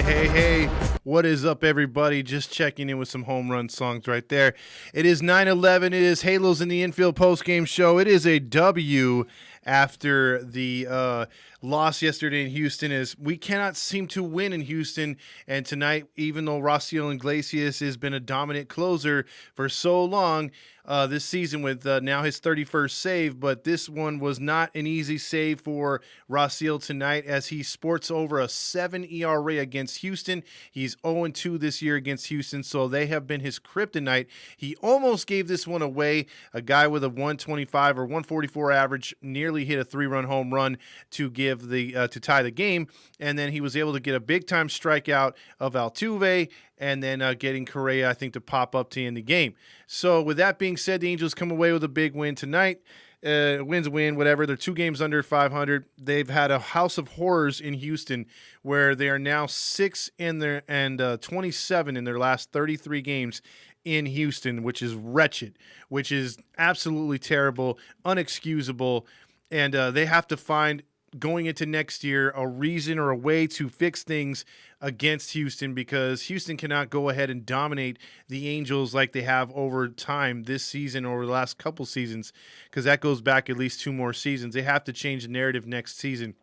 Hey, what is up, everybody? Just checking in with some home run songs right there. It is 9/11. It is Halos in the Infield postgame show. It is a W after the loss yesterday in Houston. Is we cannot seem to win in Houston, and tonight, even though Raciel Iglesias has been a dominant closer for so long this season with now his 31st save, but this one was not an easy save for Raciel tonight as he sports over a 7 ERA against Houston. He's 0-2 this year against Houston, so they have been his kryptonite. He almost gave this one away. A guy with a 125 or 144 average nearly hit a 3-run home run to give the to tie the game, and then he was able to get a big time strikeout of Altuve, and then getting Correa, I think, to pop up to end the game. So with that being said, the Angels come away with a big win tonight. Win's a win, whatever. They're 2 games under 500. They've had a house of horrors in Houston where they are now 6 in their and 27 in their last 33 games in Houston, which is wretched, which is absolutely terrible, unexcusable, and they have to find going into next year a reason or a way to fix things against Houston, because Houston cannot go ahead and dominate the Angels like they have over time this season, over the last couple seasons, because that goes back at least 2 more seasons. They have to change the narrative next season.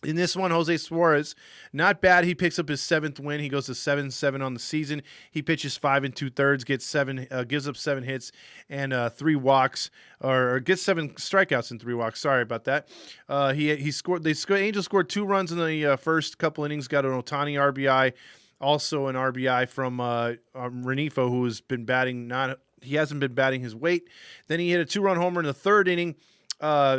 In this one, Jose Suarez, not bad. He picks up his 7th win. He goes to 7-7 on the season. He pitches 5 2/3, gives up 7 hits and 3 walks, or gets 7 strikeouts and 3 walks. Sorry about that. He scored. Angels scored 2 runs in the first couple innings. Got an Ohtani RBI, also an RBI from Renifo, who has been batting he hasn't been batting his weight. Then he hit a 2-run homer in the 3rd inning.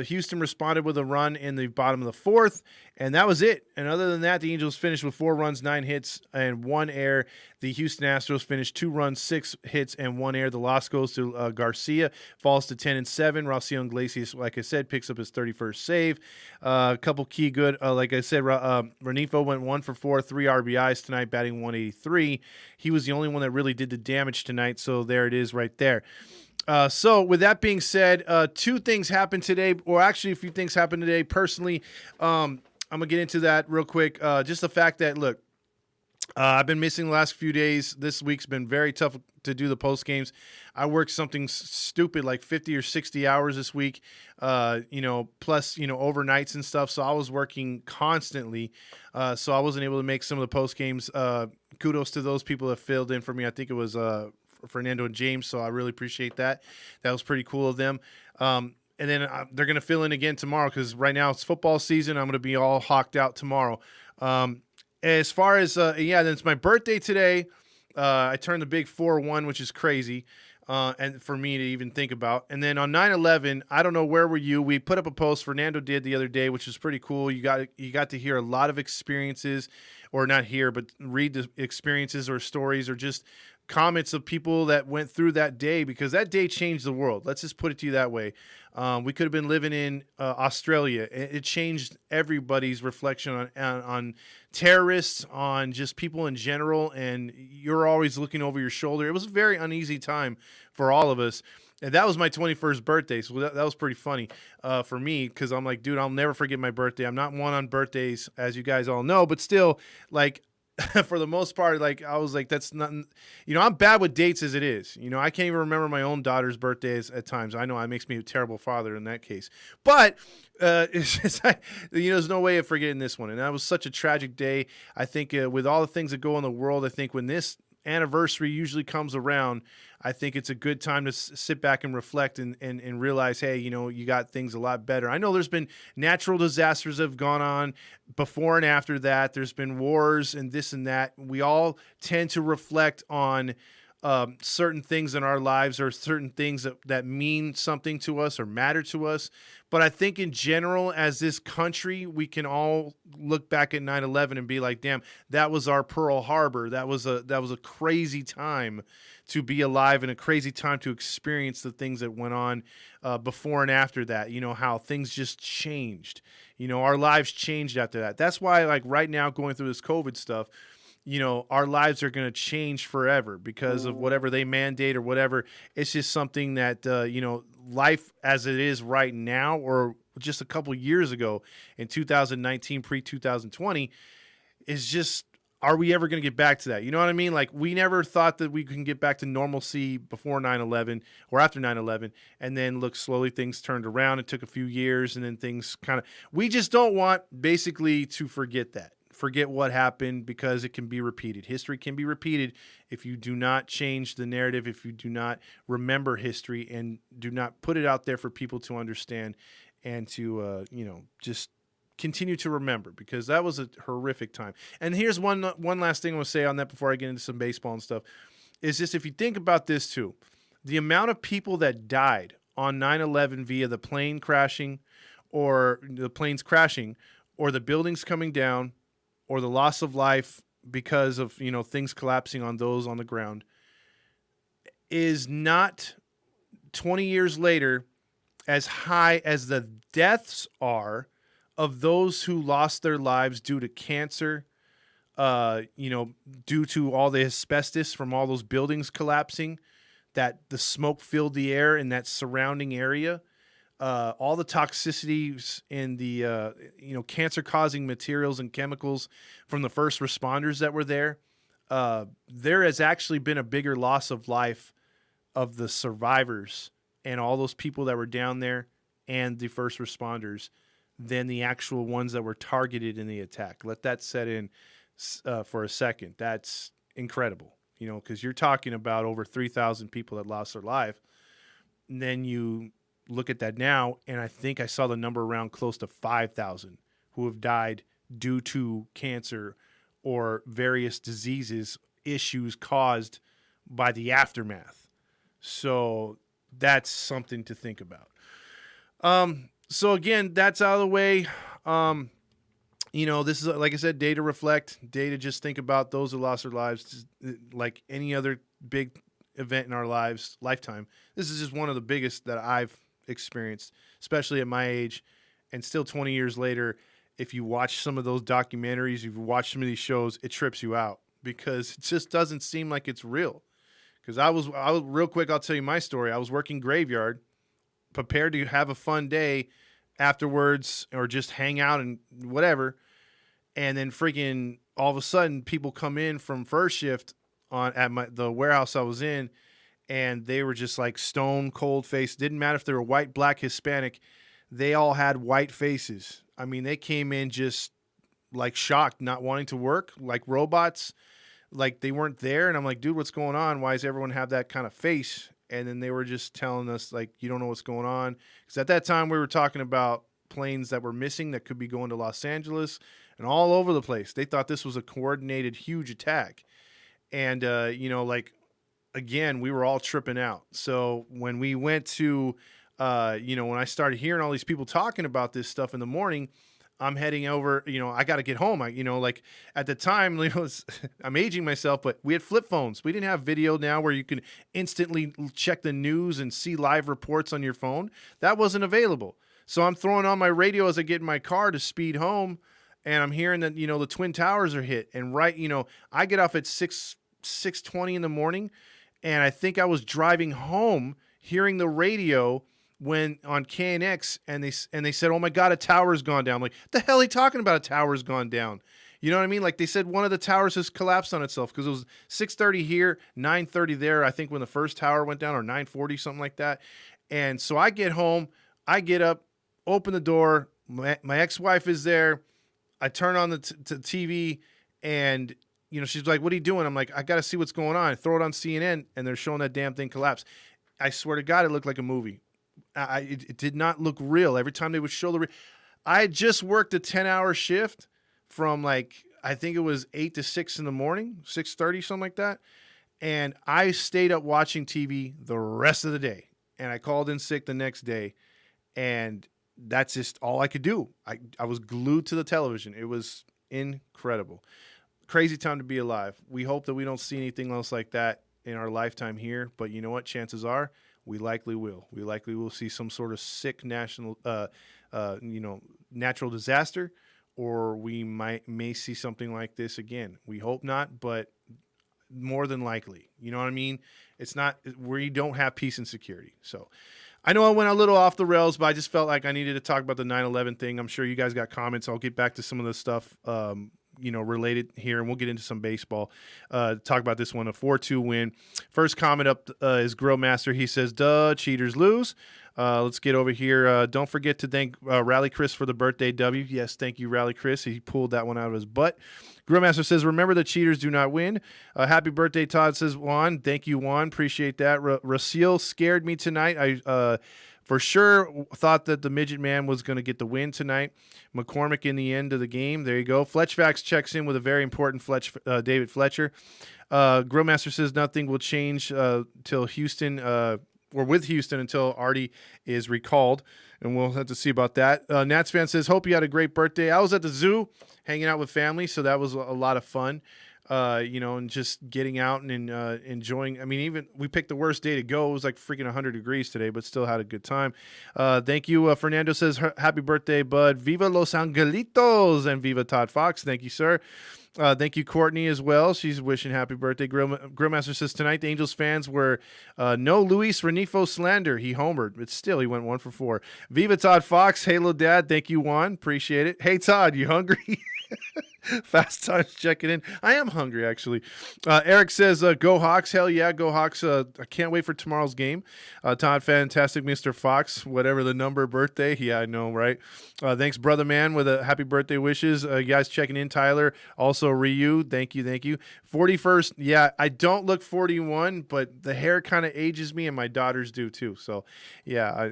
Houston responded with a run in the bottom of the 4th, and that was it. And other than that, the Angels finished with 4 runs, 9 hits, and 1 error. The Houston Astros finished 2 runs, 6 hits, and 1 error. The loss goes to Garcia, falls to 10-7. Raciel Iglesias, like I said, picks up his 31st save. A couple key good, like I said, Renifo went 1 for 4, 3 RBIs tonight, batting 183. He was the only one that really did the damage tonight, so there it is right there. So with that being said, 2 things happened today, or actually a few things happened today personally. I'm going to get into that real quick. Just the fact that, look, I've been missing the last few days. This week's been very tough to do the post games. I worked something stupid like 50 or 60 hours this week, plus, overnights and stuff. So I was working constantly. So I wasn't able to make some of the post games. Kudos to those people that filled in for me. I think it was, Fernando and James, so I really appreciate that. That was pretty cool of them. And then they're going to fill in again tomorrow, because right now it's football season. I'm going to be all hawked out tomorrow. As far as, then it's my birthday today. I turned the big 4-1, which is crazy, and for me to even think about. And then on 9/11, I don't know, where were you? We put up a post Fernando did the other day, which was pretty cool. You got to hear a lot of experiences, or not hear, but read the experiences or stories or just comments of people that went through that day, because that day changed the world. Let's just put it to you that way. We could have been living in Australia. It changed everybody's reflection on terrorists, on just people in general, and you're always looking over your shoulder. It was a very uneasy time for all of us. And that was my 21st birthday, so that was pretty funny for me, because I'm like, dude, I'll never forget my birthday. I'm not one on birthdays, as you guys all know, but still, like, for the most part, like, I was like, that's nothing. I'm bad with dates as it is. I can't even remember my own daughter's birthdays at times. I know it makes me a terrible father in that case. But it's just, there's no way of forgetting this one. And that was such a tragic day. I think with all the things that go in the world, I think when this anniversary usually comes around, I think it's a good time to sit back and reflect and realize, hey, you got things a lot better. I know there's been natural disasters that have gone on before and after that. There's been wars and this and that. We all tend to reflect on certain things in our lives, or certain things that mean something to us or matter to us. But I think in general, as this country, we can all look back at 9/11 and be like, damn, that was our Pearl Harbor. That was a crazy time to be alive, and a crazy time to experience the things that went on before and after that. How things just changed. Our lives changed after that. That's why, like, right now, going through this COVID stuff, our lives are going to change forever because of whatever they mandate or whatever. It's just something that, life as it is right now, or just a couple years ago in 2019, pre-2020, is just are we ever going to get back to that? You know what I mean? Like, we never thought that we can get back to normalcy before 9/11 or after 9/11. And then look, slowly things turned around. It took a few years, and then things kind of, we just don't want basically to forget that. Forget what happened, because it can be repeated. History can be repeated if you do not change the narrative, if you do not remember history and do not put it out there for people to understand and to, just continue to remember, because that was a horrific time. And here's one last thing I want to say on that before I get into some baseball and stuff, is just, if you think about this too, the amount of people that died on 9/11 via the plane crashing, or the planes crashing, or the buildings coming down, or the loss of life because of, things collapsing on those on the ground, is not 20 years later as high as the deaths are of those who lost their lives due to cancer, due to all the asbestos from all those buildings collapsing, that the smoke filled the air in that surrounding area, all the toxicities in the, cancer-causing materials and chemicals from the first responders that were there. There has actually been a bigger loss of life of the survivors and all those people that were down there and the first responders than the actual ones that were targeted in the attack. Let that set in for a second. That's incredible, because you're talking about over 3,000 people that lost their life. And then you look at that now, and I think I saw the number around close to 5,000 who have died due to cancer or various diseases, issues caused by the aftermath. So that's something to think about. So again, that's out of the way. This is, like I said, day to reflect, day to just think about those who lost their lives, like any other big event in our lifetime. This is just one of the biggest that I've experienced, especially at my age, and still 20 years later. If you watch some of those documentaries, if you watch some of these shows, it trips you out, because it just doesn't seem like it's real. Because I was real quick, I'll tell you my story. I was working graveyard, prepared to have a fun day afterwards, or just hang out and whatever. And then freaking all of a sudden, people come in from first shift at the warehouse I was in, and they were just like stone cold face. Didn't matter if they were white, black, Hispanic. They all had white faces. I mean, they came in just like shocked, not wanting to work, like robots, like they weren't there. And I'm like, dude, what's going on? Why does everyone have that kind of face? And then they were just telling us, like, you don't know what's going on. Because at that time, we were talking about planes that were missing that could be going to Los Angeles and all over the place. They thought this was a coordinated, huge attack. And, again, we were all tripping out. So when we went to, when I started hearing all these people talking about this stuff in the morning, I'm heading over, I got to get home. At the time, I'm aging myself, but we had flip phones. We didn't have video now where you can instantly check the news and see live reports on your phone. That wasn't available. So I'm throwing on my radio as I get in my car to speed home, and I'm hearing that, the Twin Towers are hit. And I get off at 6:20 in the morning, and I think I was driving home hearing the radio when on KNX, and they said, oh my God, a tower's gone down. I'm like, the hell are you talking about? A tower's gone down. You know what I mean? Like, they said one of the towers has collapsed on itself, because it was 6:30 here, 9:30 there, I think, when the first tower went down, or 9:40, something like that. And so I get home, I get up, open the door, my ex-wife is there. I turn on the TV, and she's like, what are you doing? I'm like, I got to see what's going on. I throw it on CNN, and they're showing that damn thing collapse. I swear to God, it looked like a movie. It did not look real. Every time they would show I had just worked a 10-hour shift from I think it was 8 to 6 in the morning, 6:30, something like that. And I stayed up watching TV the rest of the day. And I called in sick the next day. And that's just all I could do. I was glued to the television. It was incredible. Crazy time to be alive. We hope that we don't see anything else like that in our lifetime here. But you know what? Chances are, we likely will. We likely will see some sort of sick natural disaster, or we may see something like this again. We hope not, but more than likely. You know what I mean? It's not where you don't have peace and security. So I know I went a little off the rails, but I just felt like I needed to talk about the 9/11 thing. I'm sure you guys got comments. I'll get back to some of the stuff related here, and we'll get into some baseball. Talk about this one, a 4-2 win. First comment up is Grill Master. He says, duh, cheaters lose. Let's get over here. Don't forget to thank Rally Chris for the birthday W. Yes, thank you, Rally Chris. He pulled that one out of his butt. Grillmaster says, remember the cheaters do not win. Happy birthday, Todd, says Juan. Thank you, Juan. Appreciate that. Rasil scared me tonight. I for sure thought that the Midget Man was going to get the win tonight. McCormick in the end of the game. There you go. Fletchfax checks in with a very important David Fletcher. Grillmaster says nothing will change till Houston or with Houston until Artie is recalled, and we'll have to see about that. Nats fan says, hope you had a great birthday. I was at the zoo hanging out with family, so that was a lot of fun, and just getting out and enjoying. I mean, even we picked the worst day to go. It was like freaking 100 degrees today, but still had a good time. Thank you. Fernando says, happy birthday, bud. Viva Los Angelitos and Viva ToddFox. Thank you, sir. Thank you, Courtney, as well. She's wishing happy birthday. Grillmaster says, tonight the Angels fans were no Luis Renifo slander. He homered, but still he went 1 for 4. Viva Todd Fox. Halo Dad. Thank you, Juan. Appreciate it. Hey, Todd, you hungry? Fast Times checking in. I am hungry, actually. Eric says, go Hawks. Hell yeah, go Hawks. I can't wait for tomorrow's game. Todd, fantastic, Mr. Fox, whatever the number birthday. Yeah, I know, right? Thanks, Brother Man, with a happy birthday wishes. You guys checking in, Tyler. Also, Ryu, thank you. 41st, yeah, I don't look 41, but the hair kind of ages me, and my daughters do too. So, yeah,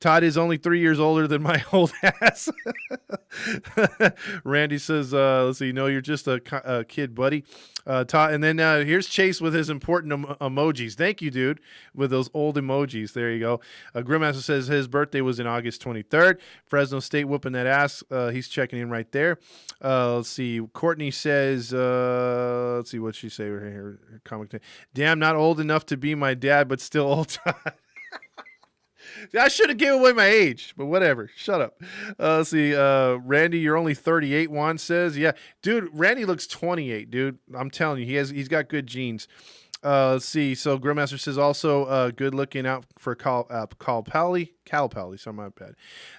Todd is only 3 years older than my old ass. Randy says, let's see, no, you're just a kid, buddy. Todd, and then here's Chase with his important emojis. Thank you, dude, with those old emojis. There you go. Grimmaster says his birthday was in August 23rd. Fresno State whooping that ass. He's checking in right there. Let's see. Courtney says, let's see what she say right here. Comic. Damn, not old enough to be my dad, but still old time. I should have given away my age, but whatever. Shut up. Let's see. Randy, you're only 38, Juan says. Yeah, dude, Randy looks 28, dude. I'm telling you, he's got good genes. Let's see. So Grillmaster says also good looking out for Cal Pally. Sorry, my bad.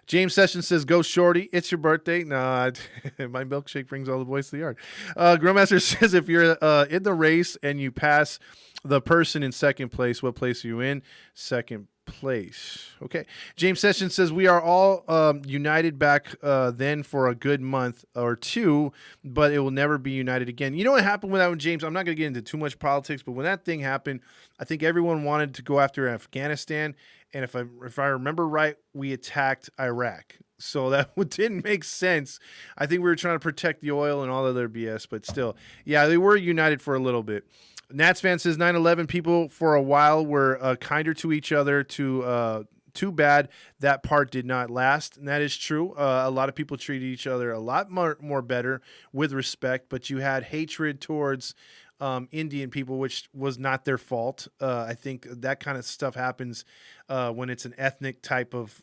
James Sessions says, go Shorty. It's your birthday. Nah, my milkshake brings all the boys to the yard. Grillmaster says if you're in the race and you pass the person in second place, what place are you in? Second place. Okay. James Sessions says we are all united back then for a good month or two, but it will never be united again. You know what happened with that one, James? I'm not going to get into too much politics, but when that thing happened, I think everyone wanted to go after Afghanistan, and if I remember right, we attacked Iraq. So that didn't make sense. I think we were trying to protect the oil and all other BS, but still, yeah, they were united for a little bit. Nats fan says 9/11 people for a while were kinder to each other. Too bad that part did not last, and that is true. A lot of people treated each other a lot more better with respect, but you had hatred towards Indian people, which was not their fault. I think that kind of stuff happens when it's an ethnic type of,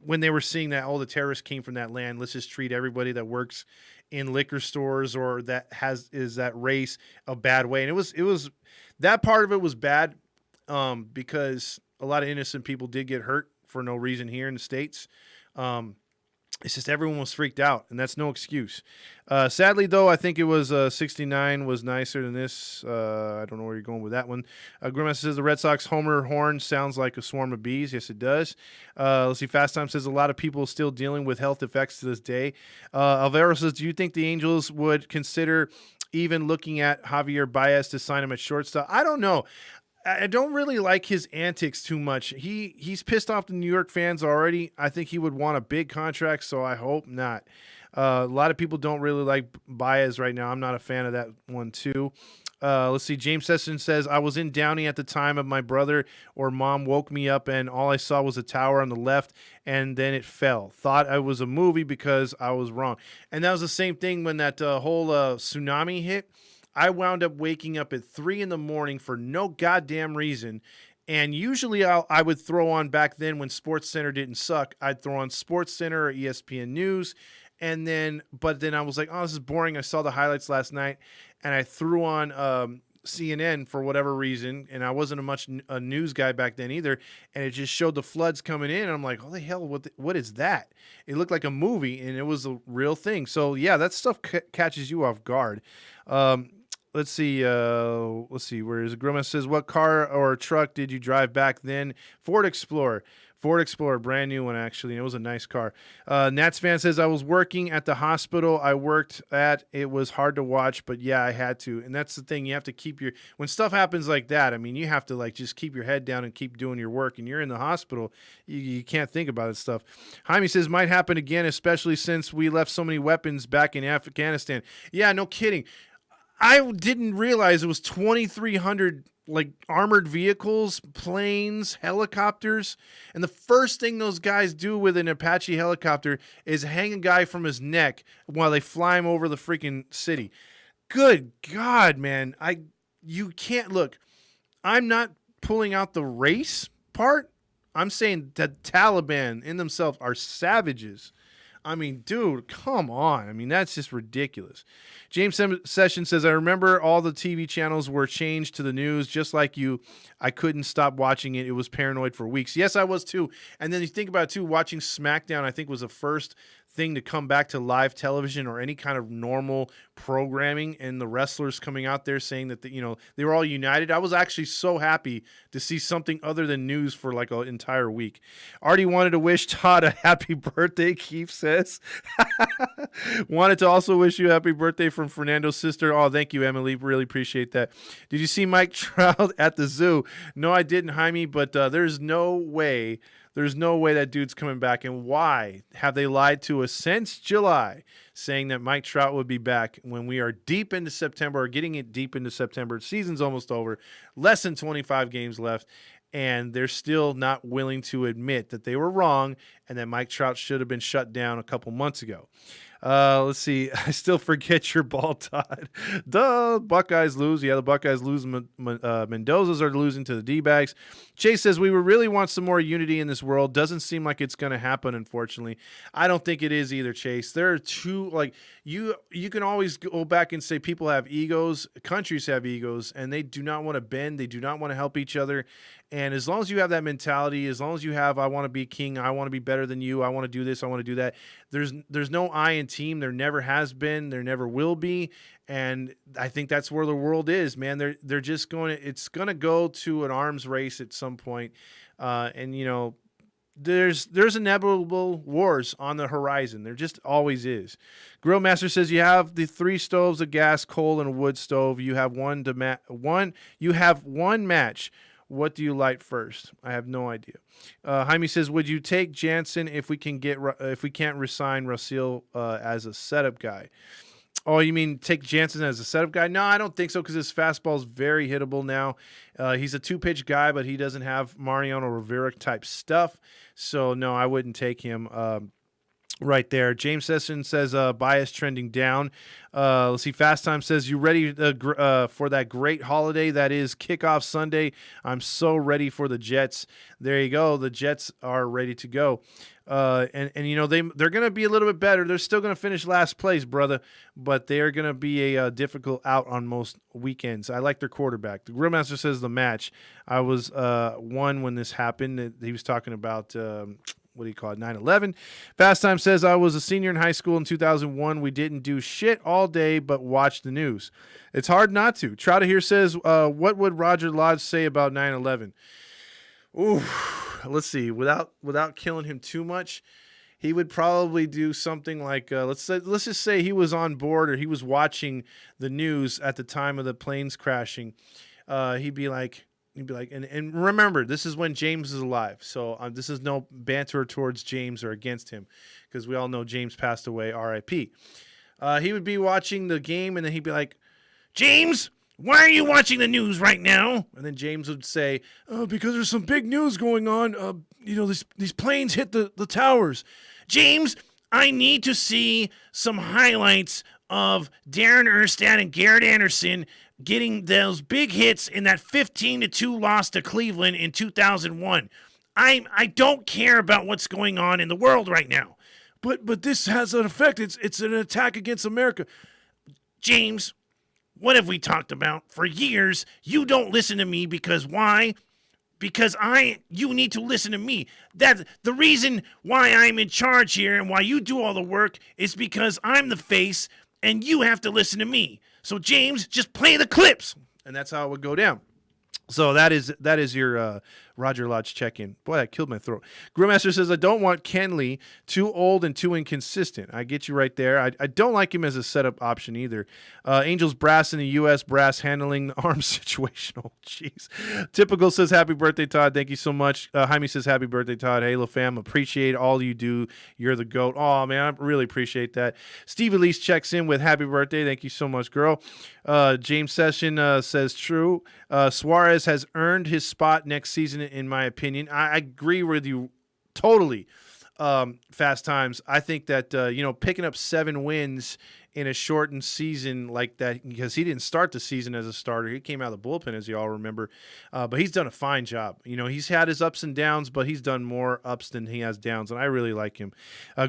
when they were seeing that all the terrorists came from that land. Let's just treat everybody that works in liquor stores or that is that race a bad way. And it was that part of it was bad because a lot of innocent people did get hurt for no reason here in the States. It's just everyone was freaked out, and that's no excuse. Sadly, though, I think it was 69 was nicer than this. I don't know where you're going with that one. Grimmaster says the Red Sox homer horn sounds like a swarm of bees. Yes, it does. Let's see. Fast Time says a lot of people still dealing with health effects to this day. Alvaro says, do you think the Angels would consider even looking at Javier Baez to sign him at shortstop? I don't know. I don't really like his antics too much. He's pissed off the New York fans already. I think he would want a big contract, so I hope not. A lot of people don't really like Baez right now. I'm not a fan of that one too. Let's see. James Sessions says, I was in Downey at the time of my brother or mom woke me up and all I saw was a tower on the left and then it fell. Thought I was a movie because I was wrong. And that was the same thing when that whole tsunami hit. I wound up waking up at 3 a.m. for no goddamn reason. And usually I would throw on, back then when SportsCenter didn't suck, I'd throw on SportsCenter or ESPN News. But then I was like, oh, this is boring. I saw the highlights last night. And I threw on CNN for whatever reason, and I wasn't a news guy back then either, and it just showed the floods coming in, and I'm like, holy hell, what is that? It looked like a movie, and it was a real thing. So yeah, that stuff catches you off guard. Let's see. Where is it? Groma says, what car or truck did you drive back then? Ford Explorer. Ford Explorer, brand new one, actually. It was a nice car. Nats fan says, I was working at the hospital I worked at. It was hard to watch, but yeah, I had to. And that's the thing. You have to keep when stuff happens like that, I mean, you have to like just keep your head down and keep doing your work. And you're in the hospital, you can't think about it stuff. Jaime says, might happen again, especially since we left so many weapons back in Afghanistan. Yeah, no kidding. I didn't realize it was 2,300 like armored vehicles, planes, helicopters. And the first thing those guys do with an Apache helicopter is hang a guy from his neck while they fly him over the freaking city. Good God, man. You can't look. I'm not pulling out the race part. I'm saying the Taliban in themselves are savages. I mean, dude, come on. I mean, that's just ridiculous. James Sessions says, I remember all the TV channels were changed to the news, just like you. I couldn't stop watching it. It was paranoid for weeks. Yes, I was too. And then you think about it too, watching SmackDown, I think was the first thing to come back to live television or any kind of normal programming, and the wrestlers coming out there saying that they were all united. I was actually so happy to see something other than news for like an entire week. Already wanted to wish Todd a happy birthday, Keith says. Wanted to also wish you a happy birthday from Fernando's sister. Oh, thank you, Emily. Really appreciate that. Did you see Mike Trout at the zoo? No, I didn't, Jaime, but there's no way that dude's coming back. And why have they lied to us since July, saying that Mike Trout would be back when we are deep into September, or getting it deep into September? Season's almost over, less than 25 games left, and they're still not willing to admit that they were wrong and that Mike Trout should have been shut down a couple months ago. Let's see. I still forget your ball, Todd. The Buckeyes lose. Yeah, the Buckeyes lose. Mendoza's are losing to the D-backs. Chase says, we would really want some more unity in this world. Doesn't seem like it's going to happen, unfortunately. I don't think it is either, Chase. There are two, like, you can always go back and say people have egos. Countries have egos, and they do not want to bend. They do not want to help each other. And as long as you have that mentality, as long as you have, I want to be king, I want to be better than you, I want to do this, I want to do that, there's no I in team. There never has been, there never will be. And I think that's where the world is, man. They're just it's going to go to an arms race at some point. And there's inevitable wars on the horizon. There just always is. Grill Master says, you have the 3 stoves, a gas, coal, and a wood stove. You have one match. What do you light first? I have no idea. Jaime says, would you take Jansen if we can't resign Rasil as a setup guy? Oh, you mean take Jansen as a setup guy? No, I don't think so, because his fastball is very hittable now. He's a 2-pitch guy, but he doesn't have Mariano Rivera type stuff. So no, I wouldn't take him. Right there. James Sessions says bias trending down. Let's see. Fast Time says, you ready for that great holiday that is kickoff Sunday? I'm so ready for the Jets. There you go. The Jets are ready to go. And they're going to be a little bit better. They're still going to finish last place, brother, but they are going to be a difficult out on most weekends. I like their quarterback. The Grillmaster says the match. I was one when this happened. He was talking about what do you call it, 9/11. Fast Time says, I was a senior in high school in 2001. We didn't do shit all day but watch the news. It's hard not to. Trouta here says, what would Roger Lodge say about 9/11? Ooh, let's see. Without killing him too much, he would probably do something like, let's just say he was on board, or he was watching the news at the time of the planes crashing. He'd be like, and remember, this is when James is alive. So this is no banter towards James or against him, because we all know James passed away, R.I.P. He would be watching the game, and then he'd be like, James, why are you watching the news right now? And then James would say, because there's some big news going on. These planes hit the towers. James, I need to see some highlights of Darren Erstad and Garrett Anderson getting those big hits in that 15-2 loss to Cleveland in 2001. I don't care about what's going on in the world right now. But this has an effect. It's an attack against America. James, what have we talked about for years? You don't listen to me because why? Because you need to listen to me. That the reason why I'm in charge here and why you do all the work is because I'm the face and you have to listen to me. So James, just play the clips. And that's how it would go down. So that is your Roger Lodge check-in. Boy, that killed my throat. Grillmaster says, I don't want Kenley, too old and too inconsistent. I get you right there. I don't like him as a setup option either. Angels brass in the U.S. brass handling the arm situational. Jeez. Typical says, happy birthday, Todd. Thank you so much. Jaime says, happy birthday, Todd. Halo fam, appreciate all you do. You're the GOAT. Oh, man, I really appreciate that. Steve Elise checks in with happy birthday. Thank you so much, girl. James Session says, true. Suarez has earned his spot next season, in my opinion. I agree with you totally. Fast Times. I think that, picking up 7 wins in a shortened season like that, because he didn't start the season as a starter. He came out of the bullpen, as you all remember. But he's done a fine job. He's had his ups and downs, but he's done more ups than he has downs, and I really like him.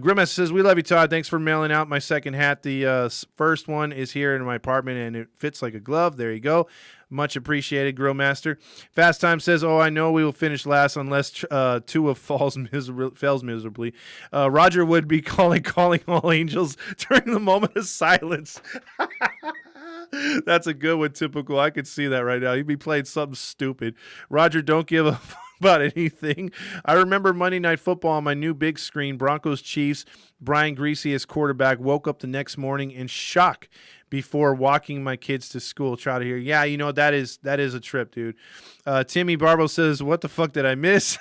Grimace says, we love you, Todd. Thanks for mailing out my second hat. The first one is here in my apartment, and it fits like a glove. There you go. Much appreciated, Grill Master. Fast Time says, I know we will finish last unless Tua fails miserably. Roger would be calling all angels during the moment of silence. That's a good one, typical. I could see that right now. He'd be playing something stupid. Roger, don't give a about anything. I remember Monday Night Football on my new big screen, Broncos Chiefs, Brian Greasy as quarterback, woke up the next morning in shock before walking my kids to school. Try to hear. Yeah, that is a trip, dude. Timmy Barbo says, what the fuck did I miss?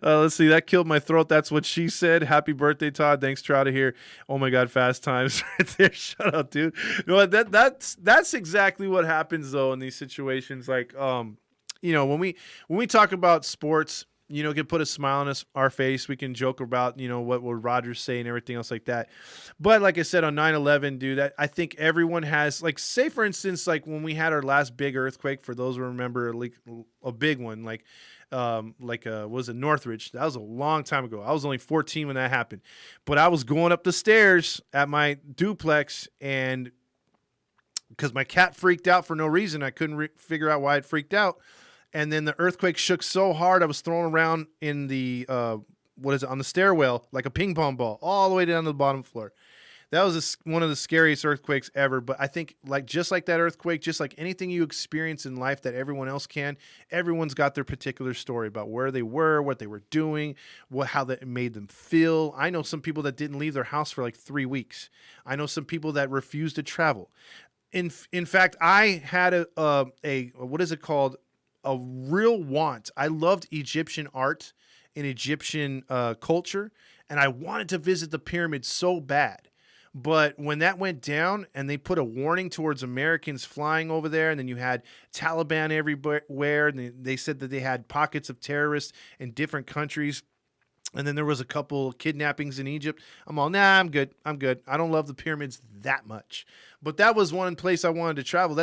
Let's see. That killed my throat. That's what she said. Happy birthday, Todd. Thanks, Try to hear. Oh my God, Fast Times right there. Shut up, dude. That's exactly what happens though in these situations. Like, when we talk about sports, can put a smile on our face. We can joke about, what would Rodgers say and everything else like that. But like I said, on 9/11, dude, I think everyone has, like, say for instance, like when we had our last big earthquake, for those who remember, like a big one, was it Northridge? That was a long time ago. I was only 14 when that happened, but I was going up the stairs at my duplex, and because my cat freaked out for no reason, I couldn't figure out why it freaked out. And then the earthquake shook so hard, I was thrown around in the, on the stairwell, like a ping pong ball, all the way down to the bottom floor. That was one of the scariest earthquakes ever. But I think, just like that earthquake, just like anything you experience in life that everyone else can, everyone's got their particular story about where they were, what they were doing, how that made them feel. I know some people that didn't leave their house for like 3 weeks. I know some people that refused to travel. In fact, I had a what is it called? A real want. I loved Egyptian art and Egyptian culture, and I wanted to visit the pyramids so bad. But when that went down and they put a warning towards Americans flying over there, and then you had Taliban everywhere, and they said that they had pockets of terrorists in different countries, and then there was a couple kidnappings in Egypt. I'm all, nah, I'm good. I don't love the pyramids that much. But that was one place I wanted to travel.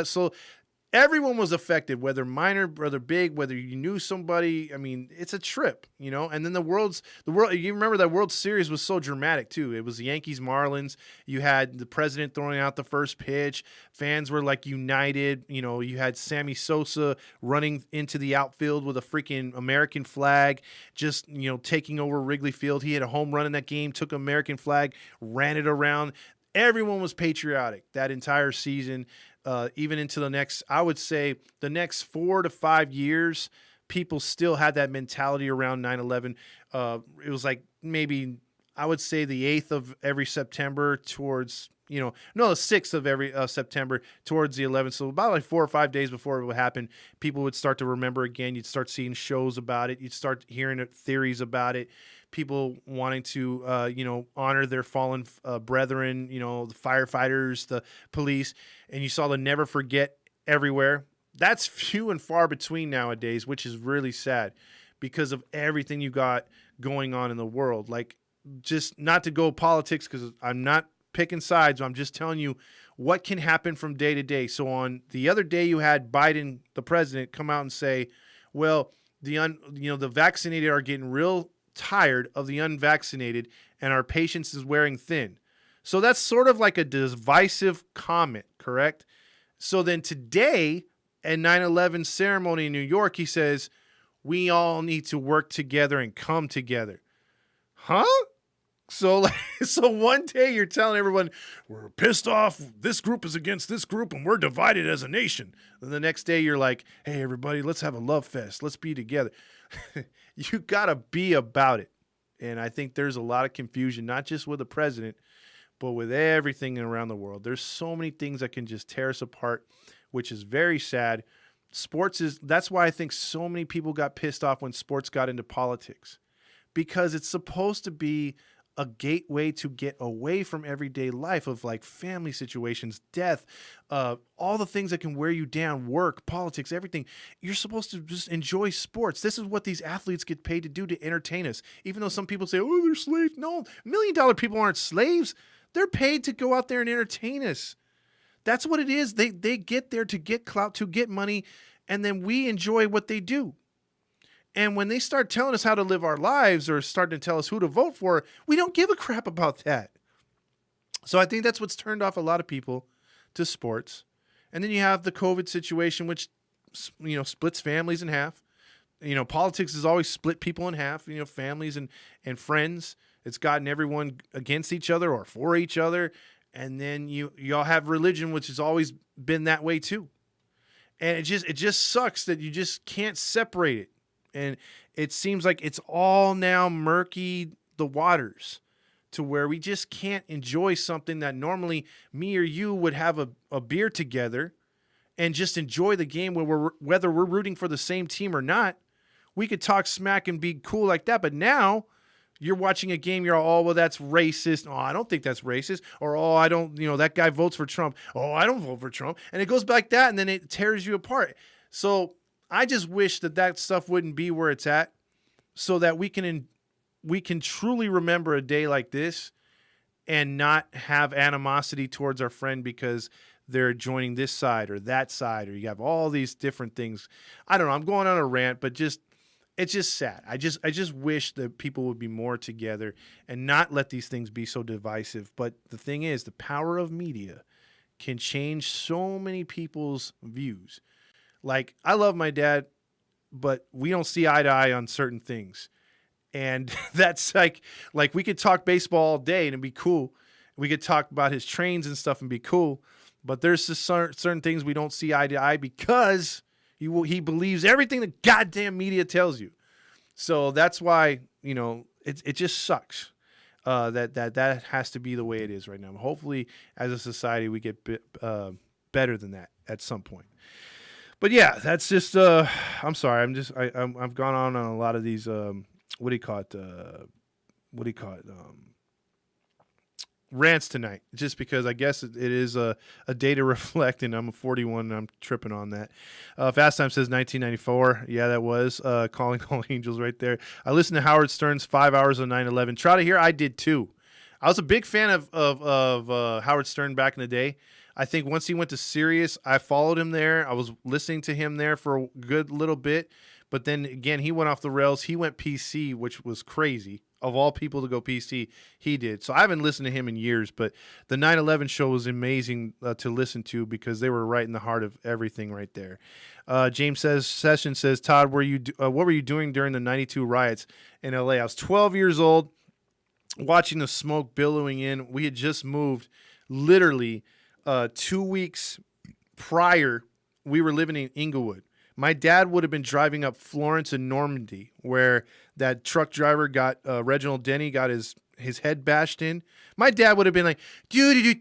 Everyone was affected, whether minor, whether big, whether you knew somebody. I mean, it's a trip, And then the world. You remember that World Series was so dramatic too. It was the Yankees, Marlins. You had the president throwing out the first pitch. Fans were like united. You had Sammy Sosa running into the outfield with a freaking American flag, just taking over Wrigley Field. He had a home run in that game. Took American flag, ran it around. Everyone was patriotic that entire season. Even into the next 4 to 5 years, people still had that mentality around 9/11. It was like maybe I would say the 8th of every September towards, the 6th of every September towards the 11th. So about like 4 or 5 days before it would happen, people would start to remember again. You'd start seeing shows about it. You'd start hearing theories about it. People wanting to, honor their fallen brethren, the firefighters, the police, and you saw the never forget everywhere. That's few and far between nowadays, which is really sad because of everything you got going on in the world. Like, just not to go politics, because I'm not picking sides. I'm just telling you what can happen from day to day. So on the other day, you had Biden, the president, come out and say, well, the vaccinated are getting real tired of the unvaccinated, and our patience is wearing thin. So that's sort of like a divisive comment, correct? So then today at 9/11 ceremony in New York, he says, we all need to work together and come together. Huh? So like, so one day you're telling everyone we're pissed off, this group is against this group, and we're divided as a nation. And the next day you're like, hey everybody, let's have a love fest. Let's be together. You gotta be about it. And I think there's a lot of confusion, not just with the president, but with everything around the world. There's so many things that can just tear us apart, which is very sad. That's why I think so many people got pissed off when sports got into politics, because it's supposed to be a gateway to get away from everyday life of like family situations, death, all the things that can wear you down, work, politics, everything. You're supposed to just enjoy sports. This is what these athletes get paid to do, to entertain us. Even though some people say, oh, they're slaves. No, $1 million people aren't slaves. They're paid to go out there and entertain us. That's what it is. They get there to get clout, to get money, and then we enjoy what they do. And when they start telling us how to live our lives or starting to tell us who to vote for, we don't give a crap about that. So I think that's what's turned off a lot of people to sports. And then you have the COVID situation, which, splits families in half. Politics has always split people in half, families and friends. It's gotten everyone against each other or for each other. And then y'all have religion, which has always been that way too. And it just sucks that you just can't separate it. And it seems like it's all now murky the waters to where we just can't enjoy something that normally me or you would have a beer together and just enjoy the game whether we're rooting for the same team or not. We could talk smack and be cool like that. But now you're watching a game, you're all, well, that's racist. Oh, I don't think that's racist. Or, oh, I don't, that guy votes for Trump. Oh, I don't vote for Trump. And it goes like that, and then it tears you apart. So I just wish that stuff wouldn't be where it's at, so that we can truly remember a day like this and not have animosity towards our friend because they're joining this side or that side, or you have all these different things. I don't know. I'm going on a rant, but it's just sad. I just wish that people would be more together and not let these things be so divisive. But the thing is, the power of media can change so many people's views. Like, I love my dad, but we don't see eye to eye on certain things. And that's like we could talk baseball all day and it'd be cool. We could talk about his trains and stuff and be cool. But there's just certain things we don't see eye to eye because he believes everything the goddamn media tells you. So that's why, it just sucks that has to be the way it is right now. Hopefully, as a society, we get better than that at some point. But yeah, that's just. I'm sorry. I've gone on a lot of these. What do you call it? Rants tonight, just because I guess it is a day to reflect, and I'm 41 and I'm tripping on that. Fast Time says 1994. Yeah, that was Calling All Angels right there. I listened to Howard Stern's 5 hours on 9/11. Try to hear, I did too. I was a big fan of Howard Stern back in the day. I think once he went to Sirius, I followed him there. I was listening to him there for a good little bit. But then again, he went off the rails. He went PC, which was crazy. Of all people to go PC, he did. So I haven't listened to him in years, but the 9/11 show was amazing to listen to because they were right in the heart of everything right there. James Sessions says, Todd, what were you doing during the 92 riots in LA? I was 12 years old, watching the smoke billowing in. We had just moved literally 2 weeks prior. We were living in Inglewood. My dad would have been driving up Florence and Normandy, where that truck driver Reginald Denny got his head bashed in. My dad would have been like, dude,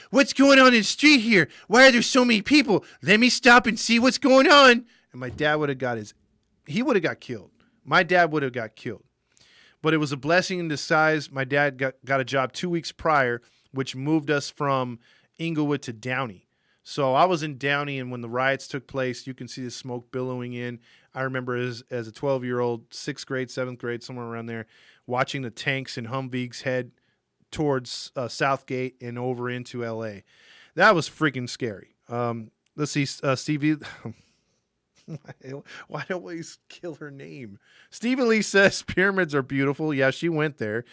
what's going on in the street here? Why are there so many people? Let me stop and see what's going on. And my dad would have got killed. My dad would have got killed. But it was a blessing in disguise. My dad got a job 2 weeks prior, which moved us from Inglewood to Downey. So I was in Downey, and when the riots took place, you can see the smoke billowing in. I remember as a 12-year-old, 6th grade, 7th grade, somewhere around there, watching the tanks and Humvees head towards Southgate and over into L.A. That was freaking scary. Let's see, Stevie. Why don't we kill her name? Stephen Lee says pyramids are beautiful. Yeah, she went there.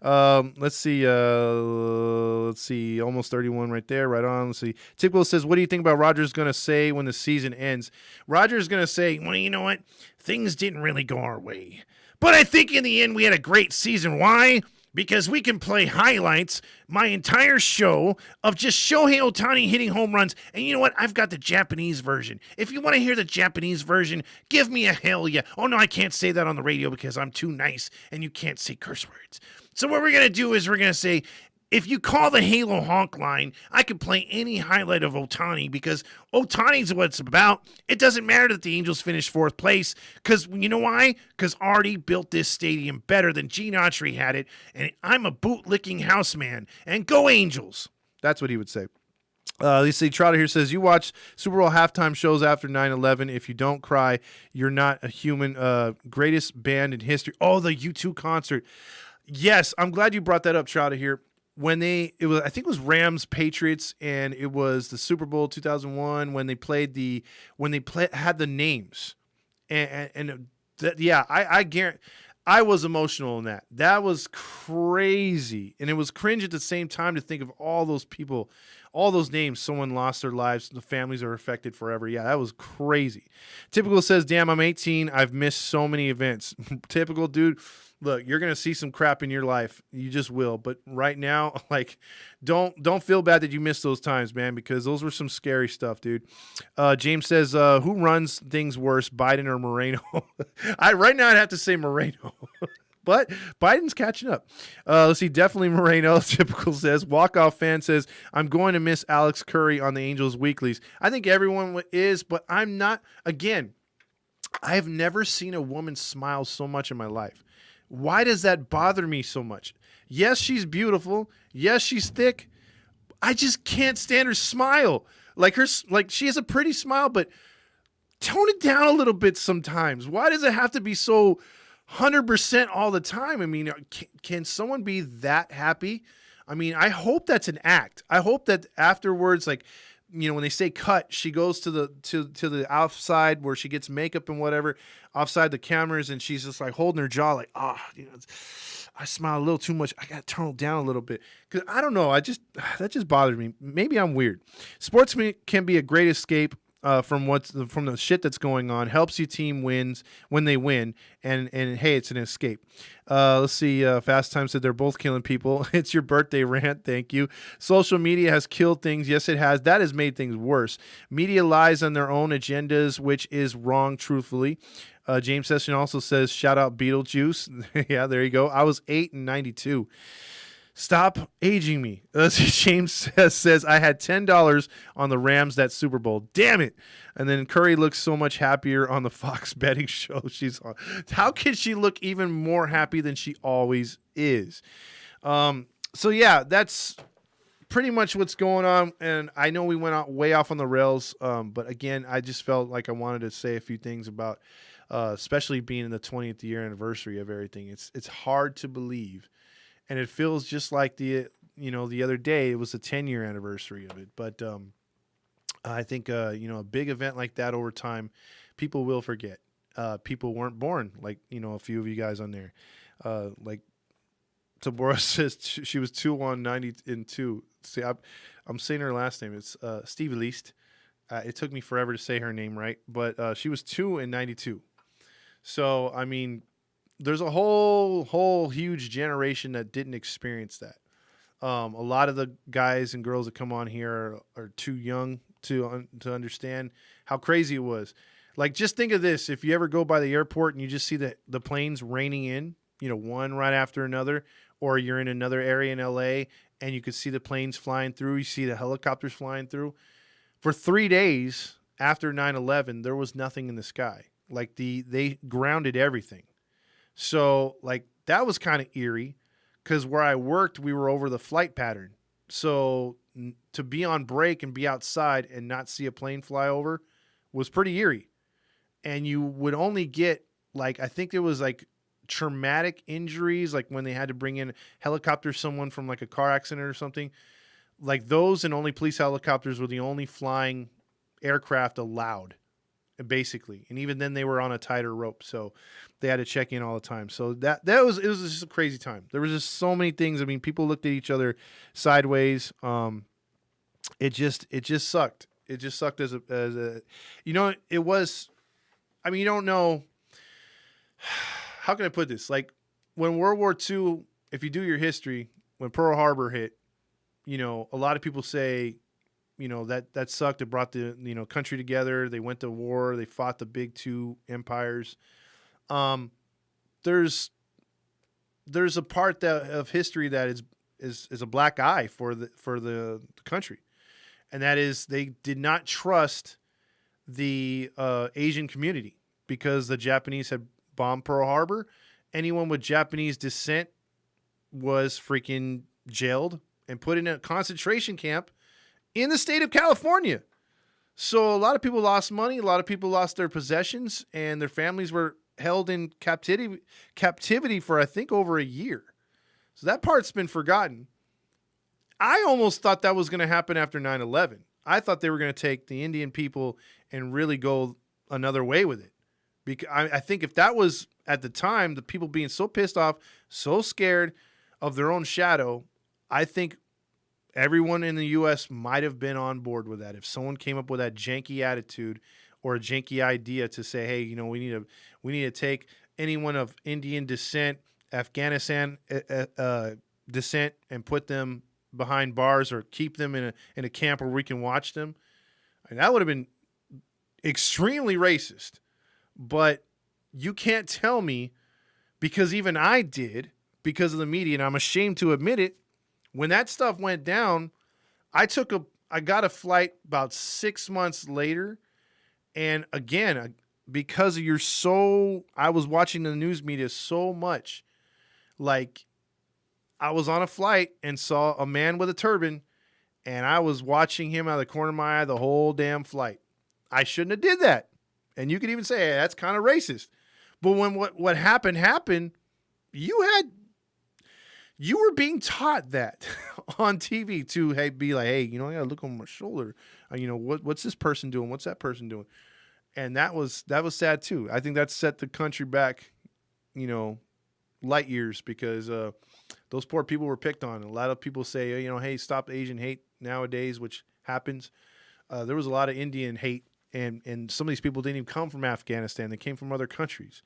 Let's see. Let's see. Almost 31 right there. Right on. Let's see. Tickle says, what do you think about Rogers going to say when the season ends? Rogers going to say, Well, you know what? Things didn't really go our way. But I think in the end we had a great season. Why? Because we can play highlights, my entire show of just Shohei Ohtani hitting home runs. And you know what? I've got the Japanese version. If you want to hear the Japanese version, give me a hell yeah. Oh, no, I can't say that on the radio because I'm too nice and you can't say curse words. So what we're going to do is we're going to say, if you call the Halo Honk line, I can play any highlight of Ohtani because Ohtani's what it's about. It doesn't matter that the Angels finished 4th place because you know why? Because Artie built this stadium better than Gene Autry had it, and I'm a boot-licking house man. And go Angels! that's what he would say. Lisa Trotter here says, you watch Super Bowl halftime shows after 9/11. If you don't cry, you're not a human. Greatest band in history. Oh, the U2 concert. Yes, I'm glad you brought that up, Trotter here. When I think it was Rams Patriots, and it was the Super Bowl 2001 when they had the names, I guarantee. I was emotional in that. That was crazy. And it was cringe at the same time to think of all those people, all those names. Someone lost their lives. The families are affected forever. Yeah, that was crazy. Typical says, damn, I'm 18. I've missed so many events. Typical, dude. Look, you're going to see some crap in your life. You just will. But right now, like, don't feel bad that you missed those times, man, because those were some scary stuff, dude. James says, who runs things worse, Biden or Moreno? Right now I'd have to say Moreno. But Biden's catching up. Let's see. Definitely Moreno. Typical says. Walkoff fan says, I'm going to miss Alex Curry on the Angels weeklies. I think everyone is, but I'm not. Again, I've never seen a woman smile so much in my life. Why does that bother me so much? Yes, she's beautiful. Yes, she's thick. I just can't stand her smile. Like she has a pretty smile, but tone it down a little bit sometimes. Why does it have to be so 100% all the time? I mean, can someone be that happy? I mean, I hope that's an act. I hope that afterwards, like, you know, when they say cut, she goes to the outside where she gets makeup and whatever, offside the cameras, and she's just like holding her jaw, like, I smile a little too much. I got to tone it down a little bit. Because I don't know. That just bothers me. Maybe I'm weird. Sports can be a great escape from the shit that's going on. Helps your team wins when they win, and hey, it's an escape. Let's see. Fast Time said they're both killing people. It's your birthday rant. Thank you. Social media has killed things. Yes, it has. That has made things worse. Media lies on their own agendas, which is wrong, truthfully. James Session also says, shout out Beetlejuice. Yeah, there you go. I was 8 in 92. Stop aging me. James says, I had $10 on the Rams that Super Bowl. Damn it. And then Curry looks so much happier on the Fox betting show she's on. How can she look even more happy than she always is? So, yeah, that's pretty much what's going on. And I know we went way off on the rails. But, again, I just felt like I wanted to say a few things about especially being in the 20th year anniversary of everything. It's hard to believe. And it feels just like the other day, it was the 10-year anniversary of it. But I think, a big event like that over time, people will forget. People weren't born, like, a few of you guys on there. Like Tabora says she was 2-1-90-2. See, I'm saying her last name. It's Stevie Least. It took me forever to say her name right, but she was 2-92. So, I mean, there's a whole huge generation that didn't experience that. A lot of the guys and girls that come on here are too young to understand how crazy it was. Like, just think of this. If you ever go by the airport and you just see the planes raining in, one right after another, or you're in another area in LA and you could see the planes flying through, you see the helicopters flying through. For 3 days after 9/11, there was nothing in the sky. Like, they grounded everything. So, like, that was kind of eerie because where I worked, we were over the flight pattern. So to be on break and be outside and not see a plane fly over was pretty eerie. And you would only get, like, I think there was, like, traumatic injuries, like when they had to bring in helicopter someone from, like, a car accident or something. Like, those and only police helicopters were the only flying aircraft allowed. basically. And even then they were on a tighter rope. So they had to check in all the time. So it was just a crazy time. There was just so many things. I mean, people looked at each other sideways. It just sucked. It just sucked as a, it was, I mean, you don't know, how can I put this? Like when World War II, if you do your history, when Pearl Harbor hit, a lot of people say, that sucked. It brought the, country together. They went to war. They fought the big two empires. There's a part of history that is a black eye for the country. And that is they did not trust the Asian community because the Japanese had bombed Pearl Harbor. Anyone with Japanese descent was freaking jailed and put in a concentration camp in the state of California. So a lot of people lost money. A lot of people lost their possessions, and their families were held in captivity for, I think, over a year. So that part's been forgotten. I almost thought that was going to happen after 9/11. I thought they were going to take the Indian people and really go another way with it. Because I think if that was at the time, the people being so pissed off, so scared of their own shadow, I think everyone in the U.S. might have been on board with that. If someone came up with that janky attitude or a janky idea to say, hey, we need to take anyone of Indian descent, Afghanistan descent, and put them behind bars or keep them in a camp where we can watch them. And that would have been extremely racist. But you can't tell me, because even I did, because of the media, and I'm ashamed to admit it, when that stuff went down, I got a flight about 6 months later. And again, because I was watching the news media so much, like I was on a flight and saw a man with a turban, and I was watching him out of the corner of my eye the whole damn flight. I shouldn't have did that. And you could even say, hey, that's kind of racist. But when what happened, you were being taught that on TV to be like, hey, I gotta look on my shoulder. What's this person doing? What's that person doing? And that was sad too. I think that set the country back, light years, because those poor people were picked on. A lot of people say, hey, stop Asian hate nowadays, which happens. There was a lot of Indian hate, and some of these people didn't even come from Afghanistan. They came from other countries,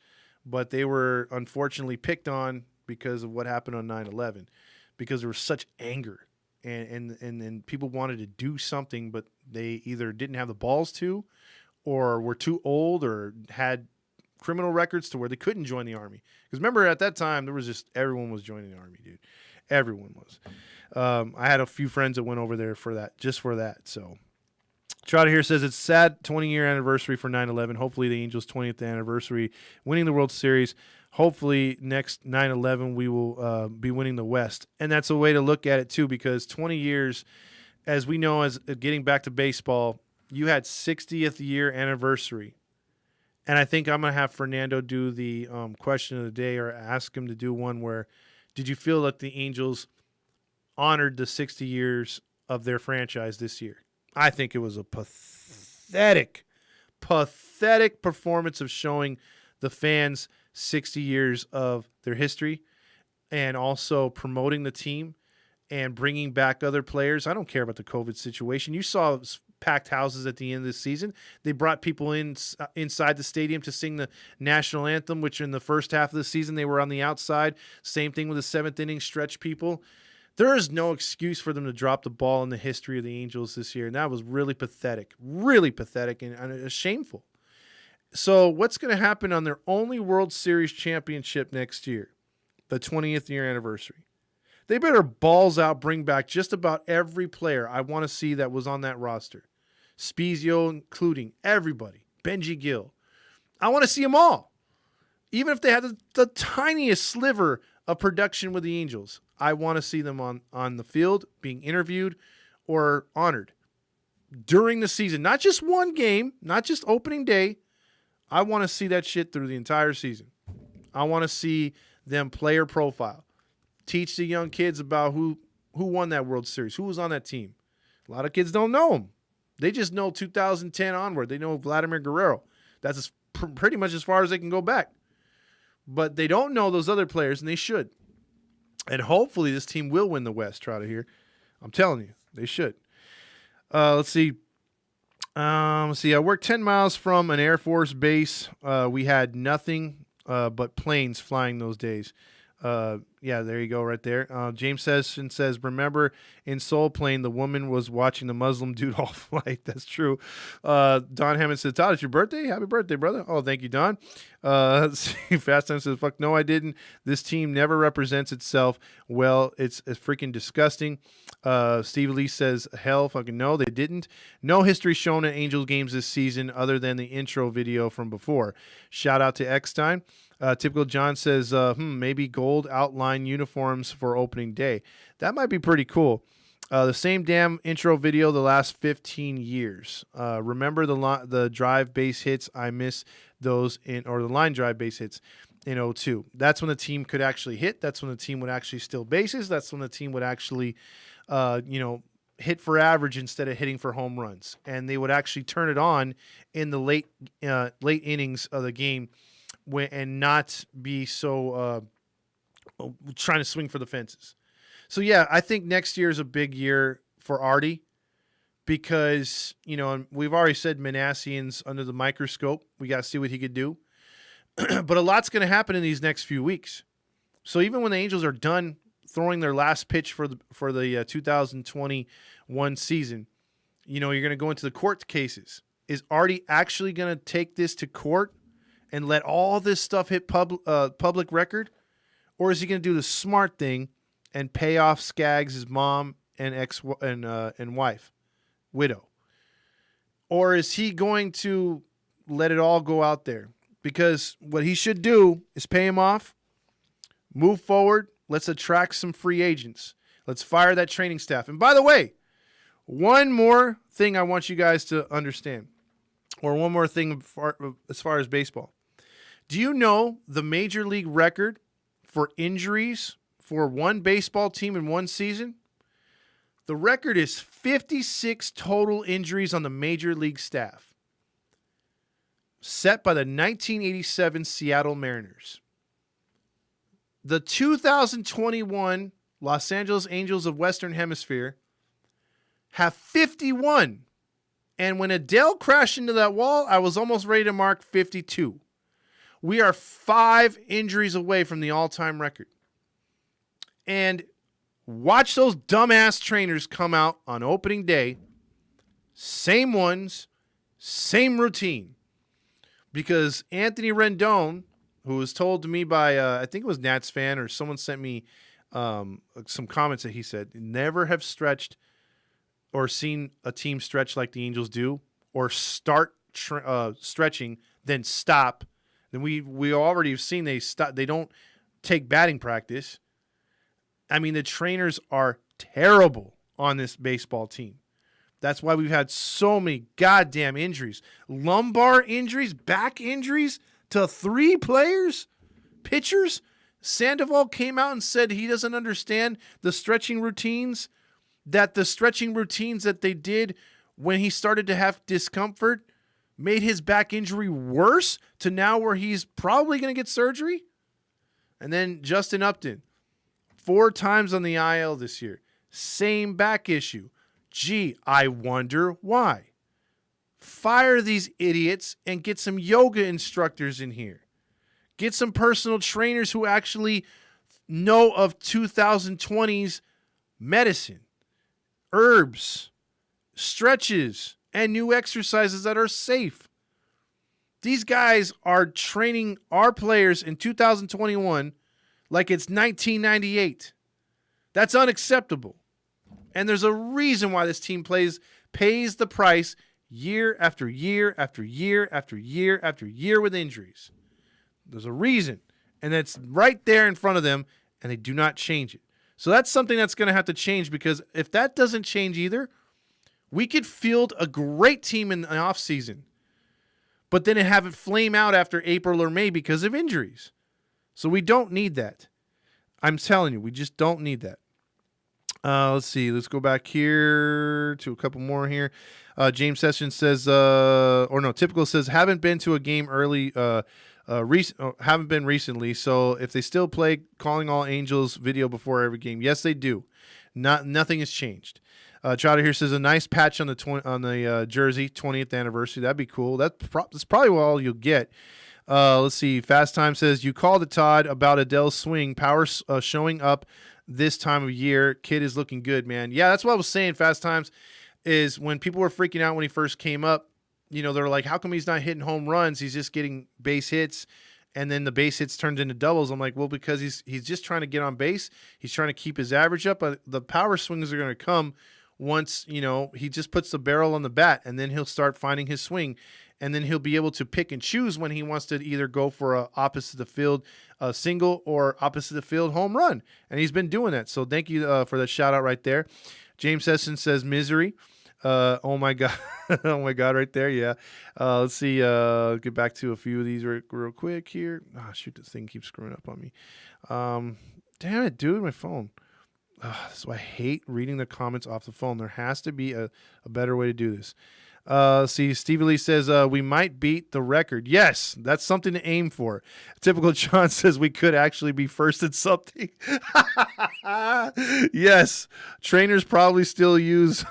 but they were unfortunately picked on because of what happened on 9/11, because there was such anger, and people wanted to do something, but they either didn't have the balls to, or were too old, or had criminal records to where they couldn't join the army. Because remember, at that time, everyone was joining the army, dude. Everyone was. I had a few friends that went over there just for that. So Trotter here says it's sad 20-year anniversary for 9/11. Hopefully the Angels' 20th anniversary, winning the World Series. Hopefully next 9/11 we will be winning the West. And that's a way to look at it too, because 20 years, as we know, as getting back to baseball, you had 60th year anniversary. And I think I'm going to have Fernando do the question of the day, or ask him to do one where, did you feel like the Angels honored the 60 years of their franchise this year? I think it was a pathetic performance of showing the fans 60 years of their history, and also promoting the team and bringing back other players. I don't care about the COVID situation. You saw packed houses at the end of the season. They brought people inside the stadium to sing the national anthem, which in the first half of the season they were on the outside. Same thing with the seventh inning stretch people. There is no excuse for them to drop the ball in the history of the Angels this year, and that was really pathetic, and shameful. So what's going to happen on their only World Series championship next year, the 20th year anniversary? They better balls out bring back just about every player I want to see that was on that roster. Spezio including, everybody. Benji Gill. I want to see them all. Even if they had the tiniest sliver of production with the Angels, I want to see them on the field being interviewed or honored during the season. Not just one game, not just opening day. I want to see that shit through the entire season. I want to see them player profile. Teach the young kids about who won that World Series, who was on that team. A lot of kids don't know them. They just know 2010 onward. They know Vladimir Guerrero. That's pretty much as far as they can go back. But they don't know those other players, and they should. And hopefully this team will win the West, Trotter here. I'm telling you, they should. Let's see. I worked 10 miles from an Air Force base. We had nothing but planes flying those days. Yeah, there you go right there. James says, remember in Soul Plane, the woman was watching the Muslim dude all flight. That's true. Don Hammond says, Todd, it's your birthday? Happy birthday, brother. Oh, thank you, Don. Let's see. Fast Time says, fuck no, I didn't. This team never represents itself well. It's freaking disgusting. Steve Lee says, hell fucking no, they didn't. No history shown at Angels games this season other than the intro video from before. Shout out to Eckstein. Typical John says, maybe gold outline uniforms for opening day. That might be pretty cool. The same damn intro video the last 15 years. Remember the drive base hits? I miss those or the line drive base hits in 2002. That's when the team could actually hit. That's when the team would actually steal bases. That's when the team would actually, hit for average instead of hitting for home runs. And they would actually turn it on in the late innings of the game and not be so trying to swing for the fences. So, yeah, I think next year is a big year for Artie because, we've already said Manassian's under the microscope. We got to see what he could do. But a lot's going to happen in these next few weeks. So even when the Angels are done throwing their last pitch for the 2021 season, you're going to go into the court cases. Is Artie actually going to take this to court and let all this stuff hit public record? Or is he going to do the smart thing and pay off Skaggs' mom and wife, widow? Or is he going to let it all go out there? Because what he should do is pay him off, move forward, let's attract some free agents. Let's fire that training staff. And by the way, one more thing I want you guys to understand, or one more thing as far as baseball. Do you know the major league record for injuries for one baseball team in one season? The record is 56 total injuries on the major league staff, set by the 1987 Seattle Mariners. The 2021 Los Angeles Angels of Western Hemisphere have 51. And when Adele crashed into that wall, I was almost ready to mark 52. We are 5 injuries away from the all-time record. And watch those dumbass trainers come out on opening day. Same ones, same routine. Because Anthony Rendon, who was told to me by, I think it was Nats fan or someone sent me some comments that he said, never have stretched or seen a team stretch like the Angels do or start stretching, then stop. Then we already have seen they stop. They don't take batting practice. I mean, the trainers are terrible on this baseball team. That's why we've had so many goddamn injuries. Lumbar injuries, back injuries to 3 players, pitchers. Sandoval came out and said he doesn't understand the stretching routines, that the stretching routines that they did when he started to have discomfort made his back injury worse to now where he's probably going to get surgery. And then Justin Upton, 4 times on the IL this year. Same back issue. Gee, I wonder why. Fire these idiots and get some yoga instructors in here. Get some personal trainers who actually know of 2020's medicine, herbs, stretches, and new exercises that are safe. These guys are training our players in 2021 like it's 1998. That's unacceptable. And there's a reason why this team pays the price year after year after year after year after year with injuries. There's a reason. And it's right there in front of them, and they do not change it. So that's something that's going to have to change, because if that doesn't change either, we could field a great team in the offseason, but then have it flame out after April or May because of injuries. So we don't need that. I'm telling you, we just don't need that. Let's see. Let's go back here to a couple more here. James Sessions says, or no, Typical says, haven't been to a game early, haven't been recently. So if they still play Calling All Angels video before every game, yes, they do. Nothing has changed. Trotter here says a nice patch on the jersey, 20th anniversary. That'd be cool. That's probably all you'll get. Let's see. Fast Time says you called it, Todd, about Adele's swing power showing up this time of year. Kid is looking good, man. Yeah, that's what I was saying. Fast Times is when people were freaking out when he first came up. You know, they're like, how come he's not hitting home runs? He's just getting base hits, and then the base hits turns into doubles. I'm like, well, because he's just trying to get on base. He's trying to keep his average up. The power swings are going to come once, you know, he just puts the barrel on the bat, and then he'll start finding his swing. And then he'll be able to pick and choose when he wants to either go for a opposite the field single or opposite the field home run. And he's been doing that. So thank you for that shout out right there. James Essen says misery. Oh my God. Oh my God, right there. Yeah. Let's see. Get back to a few of these real quick here. Oh, shoot, this thing keeps screwing up on me. Damn it, dude, my phone. This is why I hate reading the comments off the phone. There has to be a better way to do this. See, Stevie Lee says we might beat the record. Yes, that's something to aim for. Typical John says we could actually be first at something. Yes, trainers probably still use.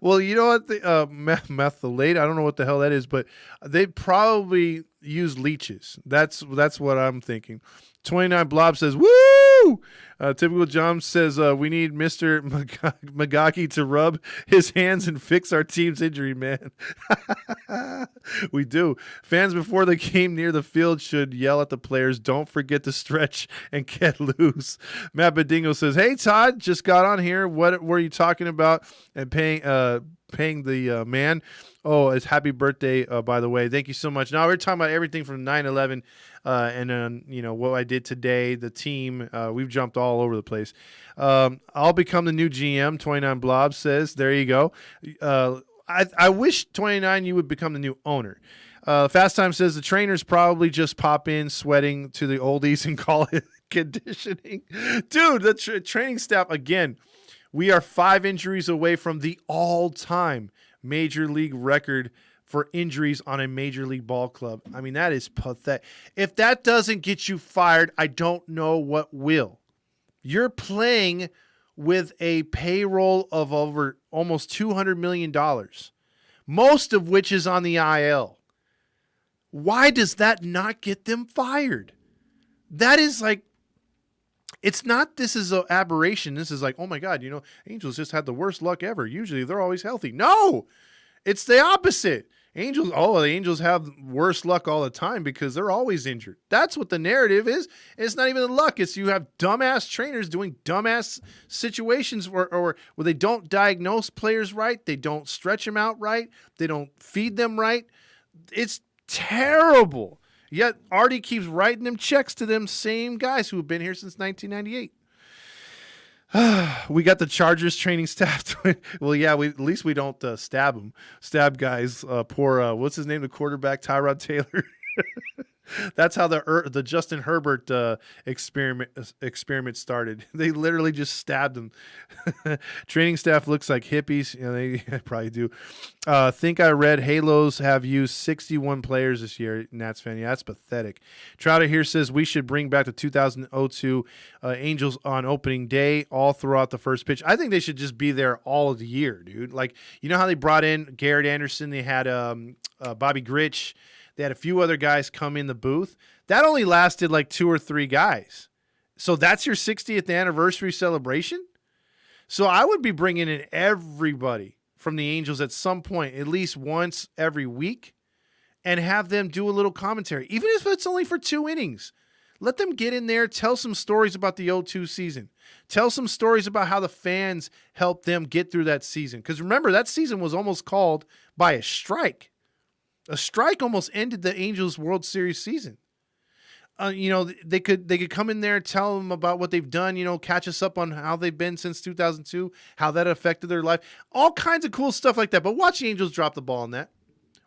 Well, you know what? Methylate. I don't know what the hell that is, but they probably use leeches. That's what I'm thinking. 29 Blob says, woo! Typical John says, we need Mr. Magaki to rub his hands and fix our team's injury, man. We do. Fans before they came near the field should yell at the players, don't forget to stretch and get loose. Matt Badingo says, hey, Todd, just got on here. What were you talking about? And paying the man. Oh, it's happy birthday, by the way. Thank you so much. Now we're talking about everything from 9/11 and then, you know, what I did today, the team. We've jumped all over the place. I'll become the new GM, 29 Blob says. There you go. I wish, 29, you would become the new owner. Fast Time says the trainers probably just pop in sweating to the oldies and call it conditioning. Dude, the training staff, again, we are 5 injuries away from the all-time major league record for injuries on a major league ball club. I mean, that is pathetic. If that doesn't get you fired, I don't know what will. You're playing with a payroll of over almost $200 million, most of which is on the IL. Why does that not get them fired? That is like, it's not this is an aberration. This is like, oh my God, you know, Angels just had the worst luck ever. Usually they're always healthy. No, it's the opposite. The Angels have worse luck all the time because they're always injured. That's what the narrative is. It's not even the luck. It's you have dumbass trainers doing dumbass situations or where they don't diagnose players right. They don't stretch them out right. They don't feed them right. It's terrible. Yet Artie keeps writing them checks to them same guys who have been here since 1998. We got the Chargers training staff. Well, yeah, at least we don't stab guys. Poor, what's his name? The quarterback, Tyrod Taylor. That's how the Justin Herbert experiment started. They literally just stabbed him. Training staff looks like hippies. You know, they probably do. Think I read Halos have used 61 players this year. Nats fan, yeah, that's pathetic. Trouter here says we should bring back the 2002 Angels on opening day all throughout the first pitch. I think they should just be there all of the year, dude. Like, you know how they brought in Garrett Anderson? They had Bobby Grich. They had a few other guys come in the booth. That only lasted like 2 or 3 guys. So that's your 60th anniversary celebration? So I would be bringing in everybody from the Angels at some point, at least once every week, and have them do a little commentary, even if it's only for 2 innings. Let them get in there, tell some stories about the 0-2 season. Tell some stories about how the fans helped them get through that season. Because remember, that season was almost called by a strike. A strike almost ended the Angels World Series season. You know, they could come in there, tell them about what they've done, you know, catch us up on how they've been since 2002, how that affected their life, all kinds of cool stuff like that. But watch the Angels drop the ball on that.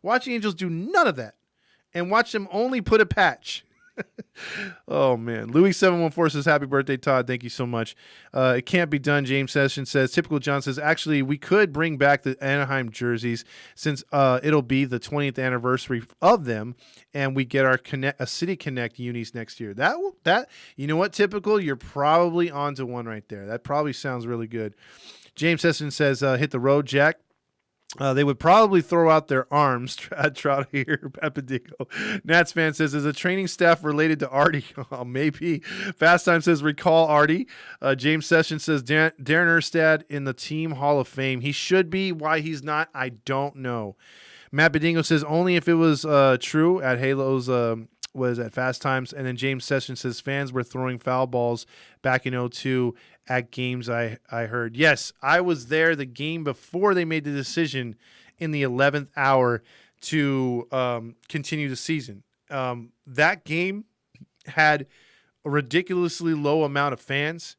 Watch the Angels do none of that. And watch them only put a patch. Oh man, Louis 714 says happy birthday, Todd. Thank you so much. It can't be done. James Session says typical John says actually we could bring back the Anaheim jerseys since it'll be the 20th anniversary of them, and we get our City Connect unis next year. That you know what, typical, you're probably onto one right there. That probably sounds really good. James Session says hit the road, Jack. They would probably throw out their arms. Trout here, Papadingo. Nats fan says, is a training staff related to Artie? Oh, maybe. Fast Time says, recall Artie. James Sessions says, Darren Erstad in the Team Hall of Fame. He should be. Why he's not, I don't know. Matt Badingo says, only if it was true at Halo's was at Fast Times. And then James Sessions says, fans were throwing foul balls back in 2002 at games I heard. Yes, I was there the game before they made the decision in the 11th hour to continue the season. That game had a ridiculously low amount of fans,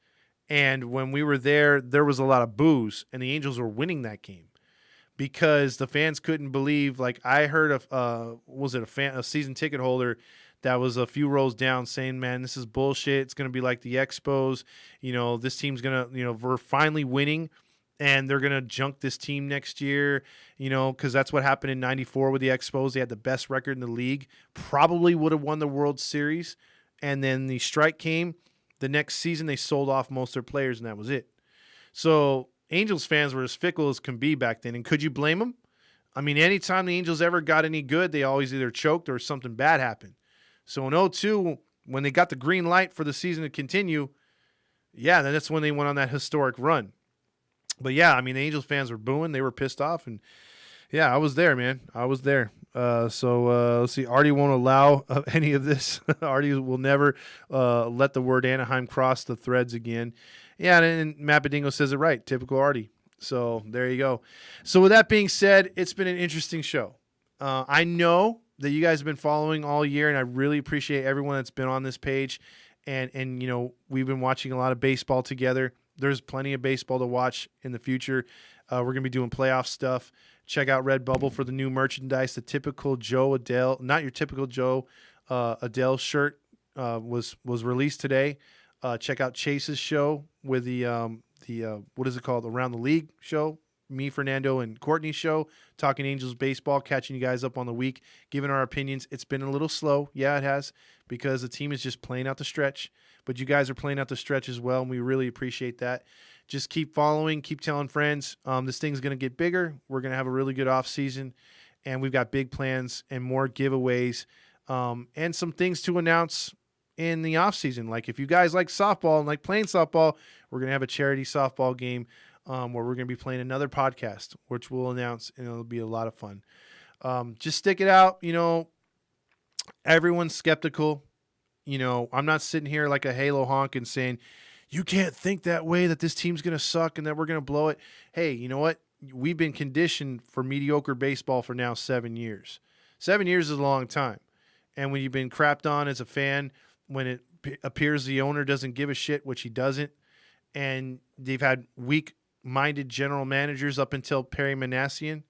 and when we were there, there was a lot of boos, and the Angels were winning that game because the fans couldn't believe. Like I heard of, a season ticket holder that was a few rows down saying, man, this is bullshit. It's going to be like the Expos. You know, this team's going to, we're finally winning and they're going to junk this team next year, because that's what happened in 94 with the Expos. They had the best record in the league, probably would have won the World Series. And then the strike came. The next season, they sold off most of their players, and that was it. So Angels fans were as fickle as can be back then. And could you blame them? I mean, anytime the Angels ever got any good, they always either choked or something bad happened. So in 2002, when they got the green light for the season to continue, yeah, then that's when they went on that historic run. But yeah, I mean, the Angels fans were booing. They were pissed off. And yeah, I was there, man. I was there. So let's see. Artie won't allow any of this. Artie will never let the word Anaheim cross the threads again. Yeah, and Matt Badingo says it right. Typical Artie. So there you go. So with that being said, it's been an interesting show. I know that you guys have been following all year, and I really appreciate everyone that's been on this page. And we've been watching a lot of baseball together. There's plenty of baseball to watch in the future. We're going to be doing playoff stuff. Check out Redbubble for the new merchandise. The typical Joe Adele, not your typical Joe Adele shirt was released today. Check out Chase's show with the what is it called? Around the League show. Me, Fernando, and Courtney's show, talking Angels baseball, catching you guys up on the week, giving our opinions. It's been a little slow. Yeah, it has, because the team is just playing out the stretch. But you guys are playing out the stretch as well, and we really appreciate that. Just keep following, keep telling friends. This thing's going to get bigger. We're going to have a really good off season, and we've got big plans and more giveaways and some things to announce in the off season. Like if you guys like softball and like playing softball, we're going to have a charity softball game where we're going to be playing another podcast, which we'll announce, and it'll be a lot of fun. Just stick it out. Everyone's skeptical. I'm not sitting here like a Halo honk and saying, you can't think that way, that this team's going to suck and that we're going to blow it. Hey, you know what? We've been conditioned for mediocre baseball for now 7 years. 7 years is a long time. And when you've been crapped on as a fan, when it appears the owner doesn't give a shit, which he doesn't, and they've had weak-minded general managers up until Perry Manassian,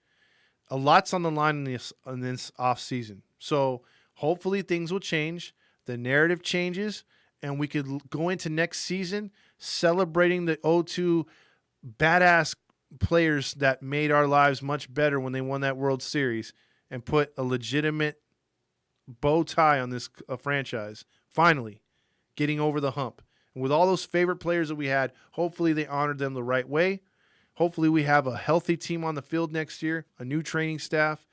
a lot's on the line in this offseason. So hopefully things will change. The narrative changes, and we could go into next season celebrating the 0-2 badass players that made our lives much better when they won that World Series and put a legitimate bow tie on this franchise, finally getting over the hump. And with all those favorite players that we had, hopefully they honored them the right way. Hopefully we have a healthy team on the field next year, a new training staff,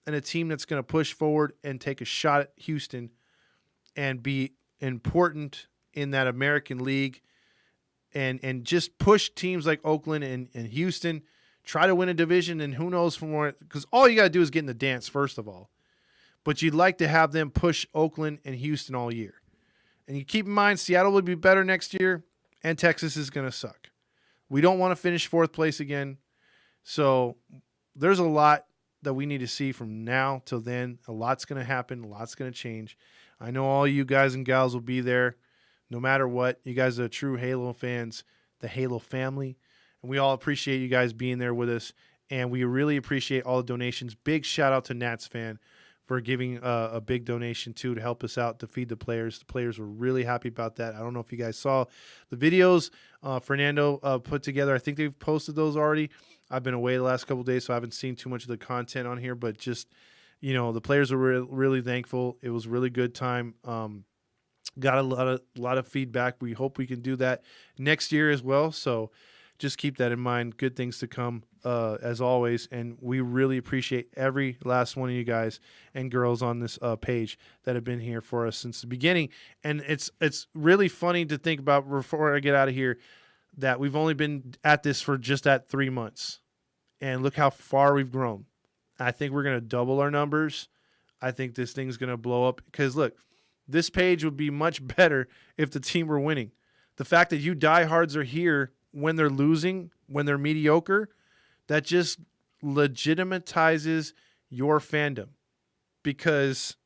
and a team that's going to push forward and take a shot at Houston and be important in that American League and just push teams like Oakland and Houston, try to win a division, and who knows from where, because all you got to do is get in the dance, first of all. But you'd like to have them push Oakland and Houston all year. And you keep in mind, Seattle would be better next year, and Texas is going to suck. We don't want to finish fourth place again. So there's a lot that we need to see from now till then. A lot's going to happen. A lot's going to change. I know all you guys and gals will be there no matter what. You guys are true Halo fans, the Halo family. And we all appreciate you guys being there with us. And we really appreciate all the donations. Big shout out to Nats fan for giving a big donation to help us out to feed the players. The players were really happy about that. I don't know if you guys saw the videos Fernando put together. I think they've posted those already. I've been away the last couple of days, so I haven't seen too much of the content on here, but just, the players were really thankful. It was a really good time. Got a lot of feedback. We hope we can do that next year as well. So just keep that in mind. Good things to come, as always. And we really appreciate every last one of you guys and girls on this page that have been here for us since the beginning. And it's really funny to think about, before I get out of here, that we've only been at this for just 3 months. And look how far we've grown. I think we're going to double our numbers. I think this thing's going to blow up. Because, look, this page would be much better if the team were winning. The fact that you diehards are here when they're losing, when they're mediocre, that just legitimatizes your fandom. Because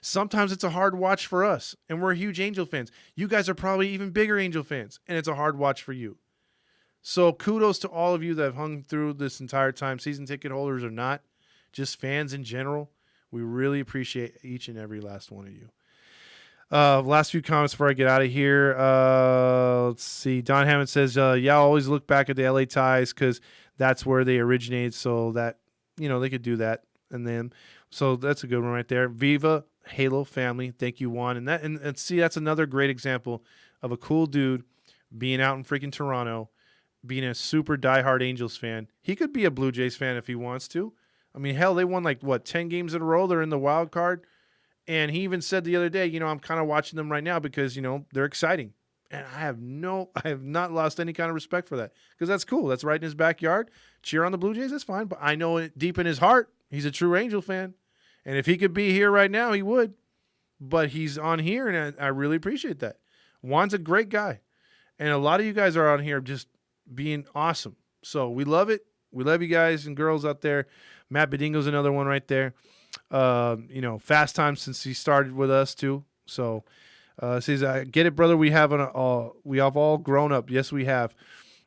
sometimes it's a hard watch for us, and we're huge Angel fans. You guys are probably even bigger Angel fans, and it's a hard watch for you. So kudos to all of you that have hung through this entire time, season ticket holders or not, just fans in general. We really appreciate each and every last one of you. Last few comments before I get out of here. Let's see. Don Hammond says, yeah, I always look back at the LA ties because that's where they originated, so that, they could do that. And then, so that's a good one right there. Viva Halo family. Thank you, Juan. And see, that's another great example of a cool dude being out in freaking Toronto, being a super diehard Angels fan. He could be a Blue Jays fan if he wants to. I mean, hell, they won 10 games in a row. They're in the wild card. And he even said the other day, I'm kind of watching them right now because, they're exciting. And I have not lost any kind of respect for that, because that's cool. That's right in his backyard. Cheer on the Blue Jays, that's fine. But I know deep in his heart, he's a true Angel fan. And if he could be here right now, he would. But he's on here, and I really appreciate that. Juan's a great guy. And a lot of you guys are on here just being awesome. So we love it. We love you guys and girls out there. Matt Bedingo's another one right there. Fast time since he started with us too. So says, I get it, brother. We have all grown up. Yes, we have,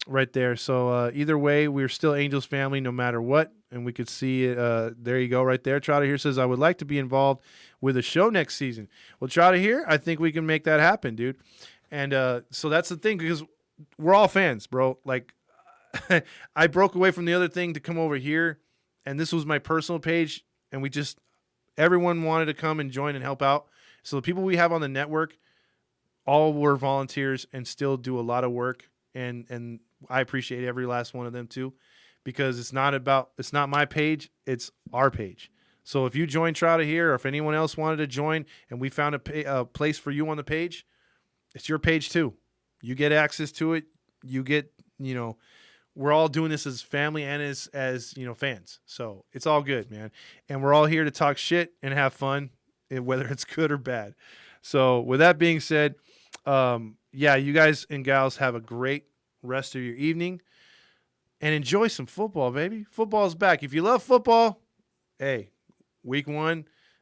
right there. So either way, we're still Angels family no matter what. And we could see it. There you go, right there. Trotter here says, I would like to be involved with a show next season. Well, Trotter here, I think we can make that happen, dude. And so that's the thing, because we're all fans, bro. Like, I broke away from the other thing to come over here, and this was my personal page, and everyone wanted to come and join and help out. So the people we have on the network all were volunteers and still do a lot of work, and I appreciate every last one of them too, because it's not my page, it's our page. So if you join Trotter here, or if anyone else wanted to join and we found a place for you on the page, it's your page too. You get access to it. You get, we're all doing this as family and as fans. So it's all good, man. And we're all here to talk shit and have fun, whether it's good or bad. So with that being said, you guys and gals have a great rest of your evening and enjoy some football, baby. Football's back. If you love football, hey, week 1,